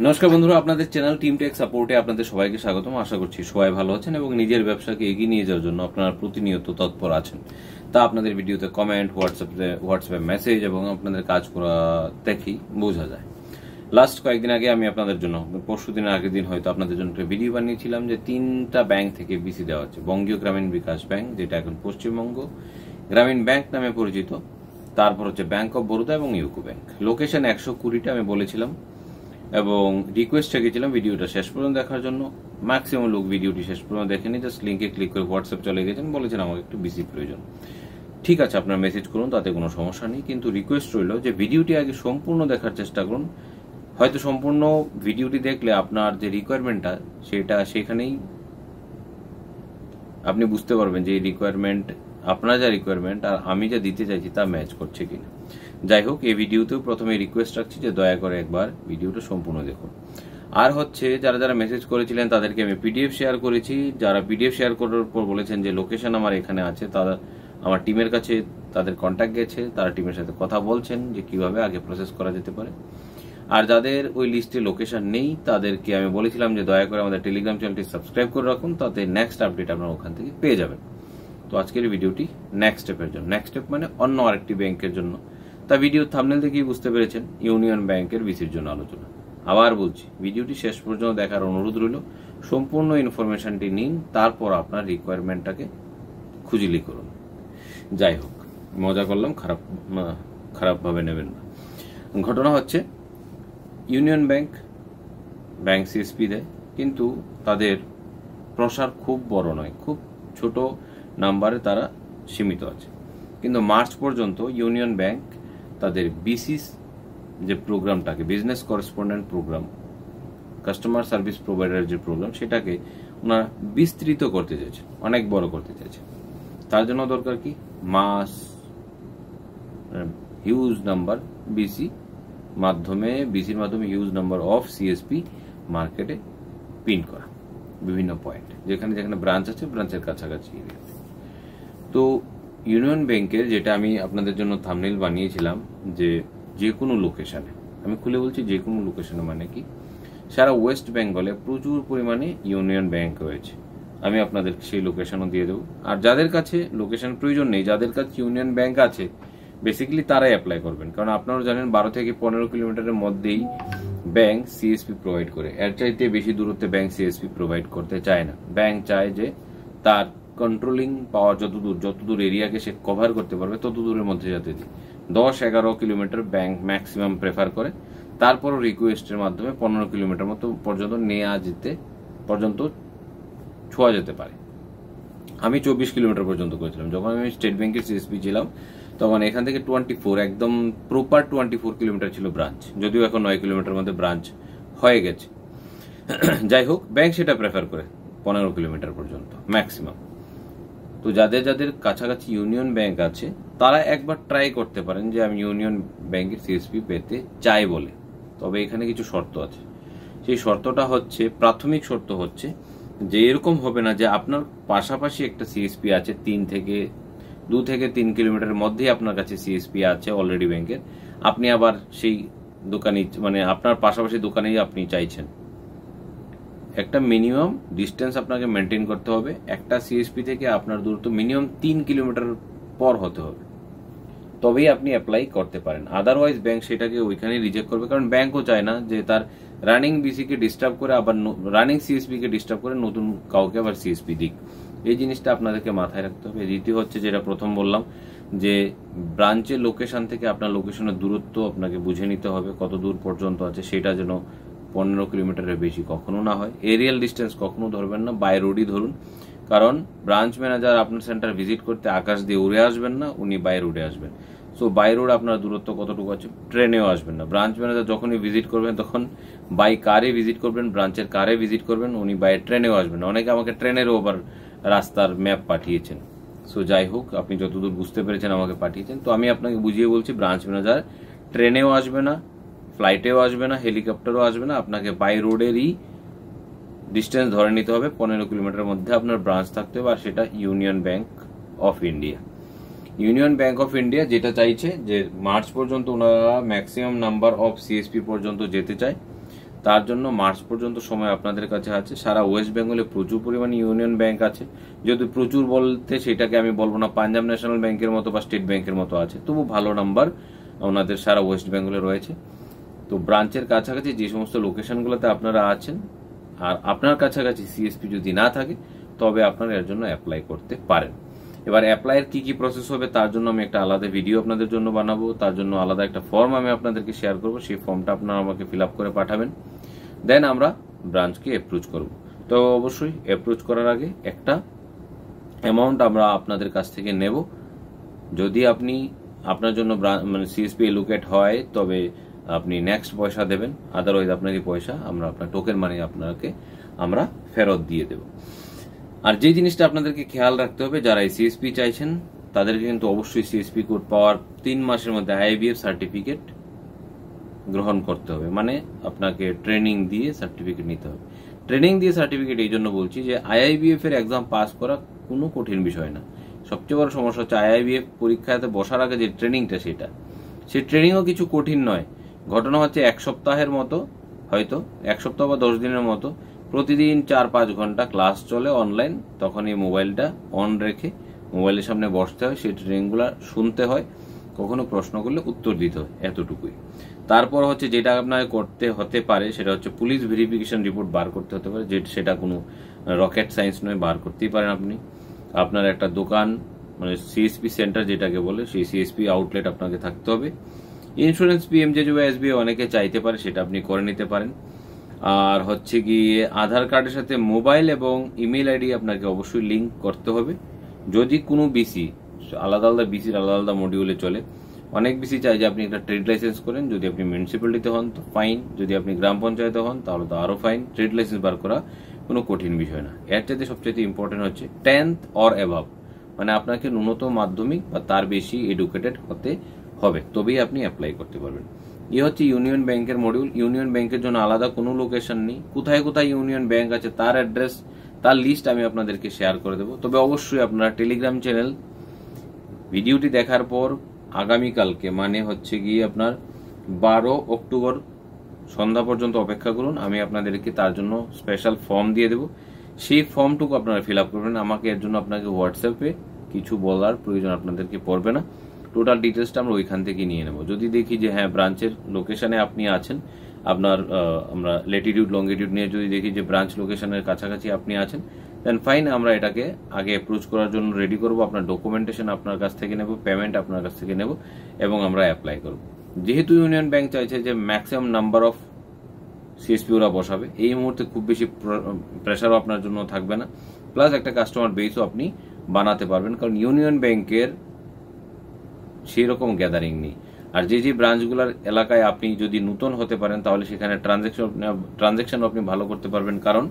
নমস্কার বন্ধুরা, আপনাদের চ্যানেল টিম টেক সাপোর্টে আপনাদের সবাইকে স্বাগতম। আশা করছি সবাই ভালো আছেন এবং নিজের ব্যবসাকে এগিয়ে নিয়ে যাওয়ার জন্য আপনারা প্রতিনিয়ত তৎপর আছেন। তা আপনাদের ভিডিওতে কমেন্ট, হোয়াটসঅ্যাপে মেসেজ এবং আপনাদের কাজ করা দেখেই বোঝা যায়। লাস্ট কয়েকদিন আগে আমি আপনাদের জন্য, পরশু দিনের আগের দিন হয়তো আপনাদের জন্য একটা ভিডিও বানিয়েছিলাম যে 3টা ব্যাংক থেকে বিসি দেওয়া হচ্ছে। বঙ্গীয় গ্রামীণ বিকাশ ব্যাংক, যেটা এখন পশ্চিমবঙ্গ গ্রামীণ ব্যাংক নামে পরিচিত, তারপর হচ্ছে ব্যাংক অফ বরোদা এবং ইউকো ব্যাংক। লোকেশন 120টা আমি বলেছিলাম এবং রিকোয়েস্ট রেখেছিলাম ভিডিওটা শেষ পর্যন্ত দেখার জন্য। ম্যাক্সিমাম লোক ভিডিওটি শেষ পর্যন্ত দেখেনি, জাস্ট লিঙ্কে ক্লিক করে হোয়াটসঅ্যাপ চলে গেছেন, বলেছেন আমাকে একটু বিসি প্রয়োজন। ঠিক আছে, আপনার মেসেজ করুন, তাতে কোনো সমস্যা নেই, কিন্তু রিকোয়েস্ট রইল যে ভিডিওটি আগে সম্পূর্ণ দেখার চেষ্টা করুন। হয়তো সম্পূর্ণ ভিডিওটি দেখলে আপনার যে রিকোয়ারমেন্টটা সেটা সেখানেই আপনি বুঝতে পারবেন যে এই রিকোয়ারমেন্ট, আপনার যা রিকোয়ারমেন্ট আর আমি যা দিতে চাইছি তা ম্যাচ করছে কিনা। যাই হোক, এই ভিডিওতেও প্রথমে রিকোয়েস্ট রাখছি যে দয়া করে একবার ভিডিওটা সম্পূর্ণ দেখুন। আর হচ্ছে, যারা যারা মেসেজ করেছিলেন তাদেরকে আমি পিডিএফ শেয়ার করেছি। যারা পিডিএফ শেয়ার করার পর বলেছেন যে লোকেশন আমার এখানে আছে, তারা আমার টিমের কাছে তাদের কন্ট্যাক্ট গেছে, তারা টিমের সাথে কথা বলছেন যে কিভাবে আগে প্রসেস করা যেতে পারে। আর যাদের ওই লিস্টে লোকেশন নেই তাদেরকে আমি বলেছিলাম যে দয়া করে আমাদের টেলিগ্রাম চ্যানেলটি সাবস্ক্রাইব করে রাখুন, তাতে নেক্সট আপডেট আপনারা ওখান থেকে পেয়ে যাবেন। তো আজকের ভিডিওটি নেক্সট স্টেপের জন্য, নেক্সট স্টেপ মানে অন্য আরেকটি ব্যাংকের জন্য। তা ভিডিও থাম্বনেল থেকেই বুঝতে পেরেছেন ইউনিয়ন ব্যাংকের বিসির জন্য আলোচনা। আবার বলছি, ভিডিওটি শেষ পর্যন্ত দেখার অনুরোধ রইল। সম্পূর্ণ ইনফরমেশনটি নিন, তারপর আপনার রিকোয়ারমেন্টটাকে খুঁজিলি করুন। যাই হোক, মজা করলাম, খারাপভাবে নেবেন না। ঘটনা হচ্ছে, ইউনিয়ন ব্যাংক সিএসপি দেয়, কিন্তু তাদের প্রসার খুব বড় নয়, খুব ছোট নাম্বারে তারা সীমিত আছে। কিন্তু মার্চ পর্যন্ত ইউনিয়ন ব্যাংক তাদের বিসিস যে প্রোগ্রামটাকে, business correspondent program, customer service provider যে প্রোগ্রাম, সেটাকে ওনারা বিস্তৃত করতে চাইছে, অনেক বড় করতে চাইছে। তার জন্য দরকার কি, মাস হিউজ নাম্বার বিসির মাধ্যমে হিউজ নাম্বার অফ সিএসপি মার্কেটে প্রিন্ট করা বিভিন্ন পয়েন্ট, যেখানে যেখানে ব্রাঞ্চ আছে, ব্রাঞ্চের কাছাকাছি এরিয়াতে। তো ইউনিয়ন ব্যাংকের, যেটা আমি আপনাদের জন্য থাম্বনেল বানিয়েছিলাম, যে কোনো লোকেশনে, আমি খুলে বলছি যে কোনো লোকেশনে, মানে কি সারা ওয়েস্ট বেঙ্গলে প্রচুর পরিমাণে ইউনিয়ন ব্যাংক রয়েছে। আমি আপনাদের সেই লোকেশনও দিয়ে দেবো। আর যাদের কাছে লোকেশন প্রয়োজন নেই, যাদের কাছে ইউনিয়ন ব্যাংক আছে, বেসিক্যালি তারাই অ্যাপ্লাই করবেন। কারণ আপনারা জানেন 12 থেকে 15 কিলোমিটারের মধ্যেই ব্যাংক সিএসপি প্রোভাইড করে। এর চাইতে বেশি দূরত্বে ব্যাংক সিএসপি প্রোভাইড করতে চায় না। ব্যাংক চায় যে তার কন্ট্রোলিং পাওয়ার যতদূর এরিয়াকে সে কভার করতে পারবে তত দূরের মধ্যে যাতে দিই। 10-11 কিলোমিটার ব্যাংক ম্যাক্সিমাম প্রেফার করে। তারপরও রিকোয়েস্টের মাধ্যমে 15 কিলোমিটার মতো পর্যন্ত ছোঁয়া যেতে পারে। আমি 24 কিলোমিটার পর্যন্ত করেছিলাম যখন আমি স্টেট ব্যাংকের সিএসপি ছিলাম। তখন এখান থেকে 24, একদম প্রপার 24 কিলোমিটার ছিল ব্রাঞ্চ, যদিও এখন 9 কিলোমিটার মধ্যে ব্রাঞ্চ হয়ে গেছে। যাই হোক, ব্যাংক সেটা প্রেফার করে 15 কিলোমিটার পর্যন্ত ম্যাক্সিমাম। তো যাদের যাদের কাছাকাছি ইউনিয়ন ব্যাংক আছে, তারা একবার ট্রাই করতে পারেন যে আমি ইউনিয়ন ব্যাংকের সিএসপি পেতে চাই বলে। তবে এখানে কিছু শর্ত আছে। সেই শর্তটা হচ্ছে, প্রাথমিক শর্ত হচ্ছে যে এরকম হবে না যে আপনার পাশাপাশি একটা সিএসপি আছে, 2 থেকে 3 কিলোমিটারের মধ্যেই আপনার কাছে সিএসপি আছে অলরেডি ব্যাংকের, আপনি আবার সেই দোকানে, মানে আপনার পাশাপাশি দোকানেই আপনি চাইছেন। একটা মিনিমাম ডিস্টেন্স আপনাকে মেনটেন করতে হবে। একটা সিএসপি থেকে আপনার দূরত্ব মিনিমাম 3 কিলোমিটার পর হতে হবে, তবেই আপনি অ্যাপ্লাই করতে পারেন। আদারওয়াইজ ব্যাংক সেটাকে ওইখানেই রিজেক্ট করবে। কারণ ব্যাংকও চায় না যে তার রানিং বিসিকে ডিস্টার্ব করে, আবার রানিং সিএসপি কে ডিস্টার্ব করে নতুন কাউকে আবার সিএসপি দিক। এই জিনিসটা আপনাদেরকে মাথায় রাখতে হবে। দ্বিতীয় হচ্ছে, যেটা প্রথম বললাম, যে ব্রাঞ্চের লোকেশন থেকে আপনার লোকেশনের দূরত্ব আপনাকে বুঝে নিতে হবে, কত দূর পর্যন্ত আছে। সেটা যেন 15 কিলোমিটারের বেশি কখনো না হয়। এরিয়াল ডিস্টেন্স কখনো ধরবেন না, বাই রোডই ধরুন। কারণ ব্রাঞ্চ ম্যানেজার আপনার সেন্টার ভিজিট করতে আকাশ দিয়ে উড়ে আসবেন না, উনি বাই রোডে আসবেন। সো বাই রোড আপনার দূরত্ব কতটুকু আছে, ট্রেনেও আসবেন না। ব্রাঞ্চ ম্যানেজার যখনই ভিজিট করবেন তখন বাই কারে ভিজিট করবেন, ব্রাঞ্চের কারে ভিজিট করবেন, উনি বাই ট্রেনেও আসবেন না। অনেকে আমাকে ট্রেনেরও আবার রাস্তার ম্যাপ পাঠিয়েছেন। সো যাই হোক, আপনি যতদূর বুঝতে পেরেছেন আমাকে পাঠিয়েছেন। তো আমি আপনাকে বুঝিয়ে বলছি, ব্রাঞ্চ ম্যানেজার ট্রেনেও আসবে না, ফ্লাইটেও আসবে না, হেলিকপ্টারও আসবে না। আপনাকে বাই রোডেরই ডিস্টেন্স ধরে নিতে হবে, 15 কিলোমিটারের মধ্যে আপনার ব্রাঞ্চ থাকতে হবে। আর সেটা union bank of India. Union bank of India যেটা চাইছে যে মার্চ পর্যন্ত ওনারা ম্যাক্সিমাম নাম্বার অফ সিএসপি পর্যন্ত যেতে চায়। তার জন্য মার্চ পর্যন্ত সময় আপনাদের কাছে আছে। সারা ওয়েস্ট বেঙ্গলে প্রচুর পরিমাণে ইউনিয়ন ব্যাংক আছে, যদি প্রচুর বলতে সেটাকে আমি বলবো না, পাঞ্জাব ন্যাশনাল ব্যাংকের মতো বা স্টেট ব্যাংকের মতো আছে, তবু ভালো নাম্বার ওনাদের সারা ওয়েস্ট বেঙ্গলে রয়েছে। তো ব্রাঞ্চের কাছাকাছি যে সমস্ত লোকেশনগুলোতে আপনারা আছেন আর আপনার কাছাকাছি সিএসপি যদি না থাকে, তবে আপনারা এর জন্য অ্যাপ্লাই করতে পারেন। এবার অ্যাপ্লাইয়ের কি কি প্রসেস হবে তার জন্য আমি একটা আলাদা ভিডিও আপনাদের জন্য বানাবো, তার জন্য আলাদা একটা ফর্ম আমি আপনাদেরকে শেয়ার করবো, সেই ফর্মটা আপনারা আমাকে ফিল আপ করে পাঠাবেন, দেন আমরা ব্রাঞ্চকে অ্যাপ্রুভ করব। তো অবশ্যই অ্যাপ্রুভ করার আগে একটা অ্যামাউন্ট আমরা আপনাদের কাছ থেকে নেব। যদি আপনি আপনার জন্য মানে সিএসপি এলোকেট হয় তবে আপনি নেক্সট পয়সা দেবেন, আদারওয়াইজ আপনার এই পয়সা আমরা আপনার টোকেন মানি আপনাকে আমরা ফেরত দিয়ে দেব। আর যে জিনিসটা আপনাদেরকে খেয়াল রাখতে হবে, যারা এই সিএসপি চাইছেন তাদেরকে কিন্তু অবশ্যই সিএসপি কোড পাওয়ার 3 মাসের মধ্যে আইআইবিএফ সার্টিফিকেট গ্রহণ করতে হবে, মানে আপনাকে ট্রেনিং দিয়ে সার্টিফিকেট নিতে হবে। ট্রেনিং দিয়ে সার্টিফিকেট এই জন্য বলছি যে আইআইবিএফ এর এক্সাম পাস করা কোনো কঠিন বিষয় না। সবচেয়ে বড় সমস্যা হচ্ছে আইআইবিএফ পরীক্ষাতে বসার আগে যে ট্রেনিংটা, সেই ট্রেনিংও কিছু কঠিন নয়। ঘটনা হচ্ছে 1 সপ্তাহের মতো, হয়তো 1 সপ্তাহ বা 10 দিনের মতো প্রতিদিন 4-5 ঘন্টা ক্লাস চলে অনলাইন, তখন এই মোবাইলটা অন রেখে মোবাইলের সামনে বসতে হয়, সেই ট্রেনিংগুলো শুনতে হয়, কখনো প্রশ্ন করলে উত্তর দিতে হয়, এতটুকুই। তারপর হচ্ছে যেটা আপনাকে করতে হতে পারে সেটা হচ্ছে পুলিশ ভেরিফিকেশন রিপোর্ট বার করতে হতে পারে, সেটা কোনো রকেট সায়েন্স নয়, বার করতেই পারেন আপনি। আপনার একটা দোকান মানে সিএসপি সেন্টার যেটাকে বলে, সেই সিএসপি আউটলেট আপনাকে থাকতে হবে। ইন্স্যুরেন্স পিএমজেজে বা এসবিআই অনেকে চাইতে পারে, সেটা আপনি করে নিতে পারেন। আর হচ্ছে গিয়ে আধার কার্ডের সাথে মোবাইল এবং ইমেল আইডি আপনাকে অবশ্যই লিঙ্ক করতে হবে। যদি কোনো বিসি আলাদা আলাদা বিসির আলাদা আলাদা মডিউলে চলে, অনেক বিসি চাই যে আপনি একটা ট্রেড লাইসেন্স করেন, যদি আপনি মিউনিসিপ্যালিটিতে হন তো ফাইন, যদি আপনি গ্রাম পঞ্চায়েতে হন তাহলে তো আরো ফাইন। ট্রেড লাইসেন্স বার করা কোনো কঠিন বিষয় না। এর চাইতে সবচেয়ে ইম্পর্টেন্ট হচ্ছে 10th অর অ্যাভাব, মানে আপনাকে ন্যূনতম মাধ্যমিক বা তার বেশি এডুকেটেড হতে হবে, তবেই আপনি অ্যাপ্লাই করতে পারবেন। হচ্ছে ইউনিয়ন ব্যাংকের মডিউল। ইউনিয়ন ব্যাংকের জন্য আলাদা কোনো লোকেশন নেই, কোথায় কোথায় ইউনিয়ন ব্যাংক আছে তার অ্যাড্রেস, তার লিস্ট আমি আপনাদেরকে শেয়ার করে দেবো। তবে অবশ্যই আপনারা টেলিগ্রাম চ্যানেল ভিডিওটি দেখার পর আগামীকালকে, মানে হচ্ছে গিয়ে আপনার 12 অক্টোবর সন্ধ্যা পর্যন্ত অপেক্ষা করুন, আমি আপনাদেরকে তার জন্য স্পেশাল ফর্ম দিয়ে দেবো। সেই ফর্মটুকু আপনারা ফিল আপ করবেন। আমাকে এর জন্য আপনাকে হোয়াটসঅ্যাপে কিছু বলার প্রয়োজন আপনাদেরকে পড়বে না, টোটাল ডিটেলসটা আমরা ওইখান থেকে নিয়ে নেব। যদি দেখি যে হ্যাঁ ব্রাঞ্চের লোকেশনে আপনি আছেন, আপনার আমরা লেটিটিউড লঙ্গিটিউড নিয়ে যদি দেখি যে ব্রাঞ্চ লোকেশনের কাছাকাছি আপনি আছেন, দেন ফাইন, আমরা এটাকে আগে অ্যাপ্রোচ করার জন্য রেডি করব। আপনার ডকুমেন্টেশন আপনার কাছ থেকে নেব, পেমেন্ট আপনার কাছ থেকে নেব এবং আমরা অ্যাপ্লাই করব। যেহেতু ইউনিয়ন ব্যাংক চাইছে যে ম্যাক্সিমাম নাম্বার অফ সিএসপি ওরা বসাবে, এই মুহূর্তে খুব বেশি প্রেশারও আপনার জন্য থাকবে না, প্লাস একটা কাস্টমার বেসও আপনি বানাতে পারবেন, কারণ ইউনিয়ন ব্যাংকের সেই রকম গ্যাদারিং নেই। আর যে ব্রাঞ্চগুলোর এলাকায় আপনি যদি নতুন হতে পারেন তাহলে সেখানে ট্রানজেকশন আপনি ভালো করতে পারবেন, কারণ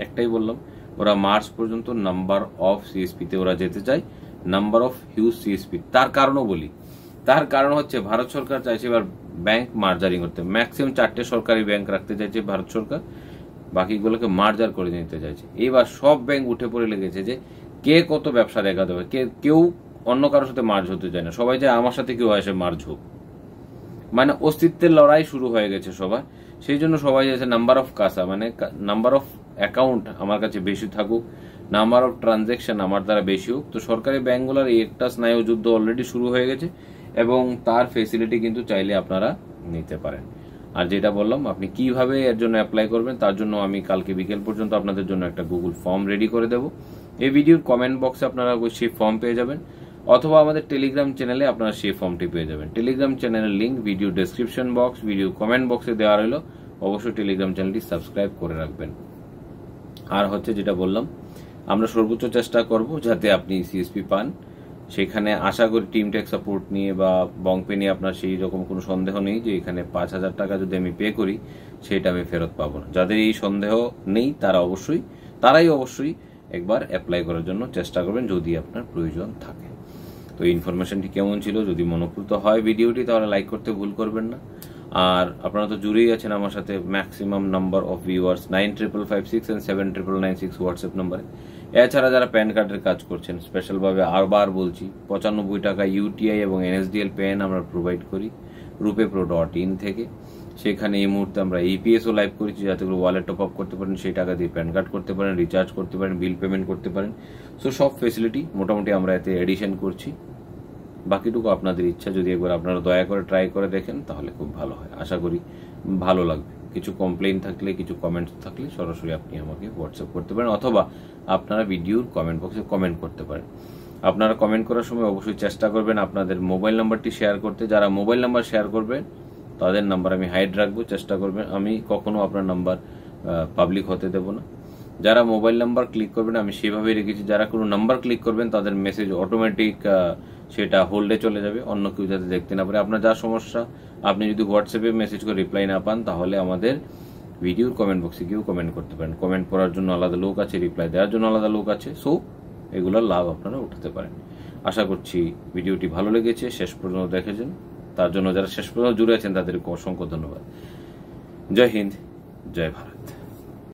একটাই বললাম, ওরা মার্চ পর্যন্ত নাম্বার অফ সিএসপি তে ওরা যেতে চায়, নাম্বার অফ হিউজ সিএসপি। তার কারণও বলি, তার কারণ হচ্ছে ভারত সরকার চাইছে এবার ব্যাংক মার্জারিং করতে, ম্যাক্সিমাম 4টে সরকারি ব্যাংক রাখতে চাইছে ভারত সরকার, বাকিগুলোকে মার্জার করে নিতে চাইছে। এইবার সব ব্যাংক উঠে পড়ে লেগেছে যে কে কত ব্যবসা দেখা দেবে, কেউ অন্য কারোর সাথে মার্জ হতে চায় না, সবাই চায় আমার সাথে কেউ এসে মার্জ হোক, মানে অস্তিত্বের লড়াই শুরু হয়ে গেছে সবার। সেই জন্য সবাই চাইছে নাম্বার অফ কাসা, মানে নাম্বার অফ অ্যাকাউন্ট আমার কাছে বেশি থাকুক, নাম্বার অফ ট্রানজেকশন আমার দ্বারা বেশি হোক। তো সরকারি ব্যাংকগুলোর এই একটা স্নায়ু যুদ্ধ অলরেডি শুরু হয়ে গেছে এবং তার ফেসিলিটি কিন্তু চাইলে আপনারা নিতে পারেন। আর যেটা বললাম, আপনি কিভাবে এর জন্য অ্যাপ্লাই করবেন তার জন্য আমি কালকে বিকেল পর্যন্ত আপনাদের জন্য একটা গুগল ফর্ম রেডি করে দেবো। এই ভিডিওর কমেন্ট বক্সে আপনারা সেই ফর্ম পেয়ে যাবেন, অথবা আমাদের টেলিগ্রাম চ্যানেলে আপনারা সেই ফর্মটি পেয়ে যাবেন। টেলিগ্রাম চ্যানেলের link video description box, video comment বক্সে দেওয়া রইল, অবশ্যই টেলিগ্রাম চ্যানেলটি সাবস্ক্রাইব করে রাখবেন। আর হচ্ছে যেটা বললাম, আমরা সর্বোচ্চ চেষ্টা করব যাতে আপনি সিএসপি পান। সেখানে আশা করি টিম টেক সাপোর্ট নিয়ে বা বংপে নিয়ে আপনার সেই রকম কোনো সন্দেহ নেই যে এখানে 5,000 টাকা যদি আমি পে করি সেটা আমি ফেরত পাবো না। যাদের এই সন্দেহ নেই তারাই অবশ্যই একবার অ্যাপ্লাই করার জন্য চেষ্টা করবেন যদি আপনার প্রয়োজন থাকে। তো এই ইনফরমেশনটি কেমন ছিল, যদি মনোপ্রুত হয় ভিডিওটি তাহলে লাইক করতে ভুল করবেন না। আর আপনারা তো জুড়েই আছেন আমার সাথে, maximum number of viewers 95556 and 79996 WhatsApp নাম্বারে। এছাড়া যারা প্যান কার্ডের কাজ করছেন, স্পেশালভাবে আরবার বলছি, 95 টাকা ইউটিআই এবং এনএসডিএল পেন আমরা প্রোভাইড করি রুপে pro.in থেকে। সেখানে এই মুহূর্তে আমরা ইপিএসও লাইভ করেছি, যাতে করে ওয়ালেট টপ আপ করতে পারেন, সেই টাকা দিয়ে প্যান কার্ড করতে পারেন, রিচার্জ করতে পারেন, বিল পেমেন্ট করতে পারেন। সো সব ফেসিলিটি মোটামুটি আমরা এতে এডিশন করছি। বাকিটুকু আপনাদের ইচ্ছা, যদি একবার আপনারা দয়া করে ট্রাই করে দেখেন তাহলে খুব ভালো হয়, আশা করি ভালো লাগবে। কিছু কমপ্লেইন থাকলে, কিছু কমেন্টস থাকলে সরাসরি আপনি আমাকে হোয়াটসঅ্যাপ করতে পারেন, অথবা আপনারা ভিডিওর কমেন্ট বক্সে কমেন্ট করতে পারেন। আপনারা কমেন্ট করার সময় অবশ্যই চেষ্টা করবেন আপনাদের মোবাইল নাম্বারটি শেয়ার করতে। যারা মোবাইল নাম্বার শেয়ার করবেন তাদের নাম্বার আমি হাইড রাখবো, চেষ্টা করবেন। আমি কখনো আপনার নাম্বার পাবলিক হতে দেব না। যারা মোবাইল নাম্বার ক্লিক করবেন আমি সেভাবেই রেখেছি, যারা কোনো নাম্বার ক্লিক করবেন তাদের মেসেজ অটোমেটিক সেটা হোল্ডে চলে যাবে, অন্য কেউ যাতে দেখতে না পারে। আপনার যা সমস্যা, আপনি যদি হোয়াটসঅ্যাপে মেসেজ করে রিপ্লাই না পান তাহলে আমাদের ভিডিওর কমেন্ট বক্সে গিয়েও কমেন্ট করতে পারেন। কমেন্ট করার জন্য আলাদা লোক আছে, রিপ্লাই দেওয়ার জন্য আলাদা লোক আছে। সো এগুলোর লাভ আপনারা উঠাতে পারেন। আশা করছি ভিডিওটি ভালো লেগেছে, শেষ পর্যন্ত দেখেছেন। তার জন্য যারা শেষ পর্যন্ত জুড়ে আছেন তাদেরকে অসংখ্য ধন্যবাদ। জয় হিন্দ, জয় ভারত।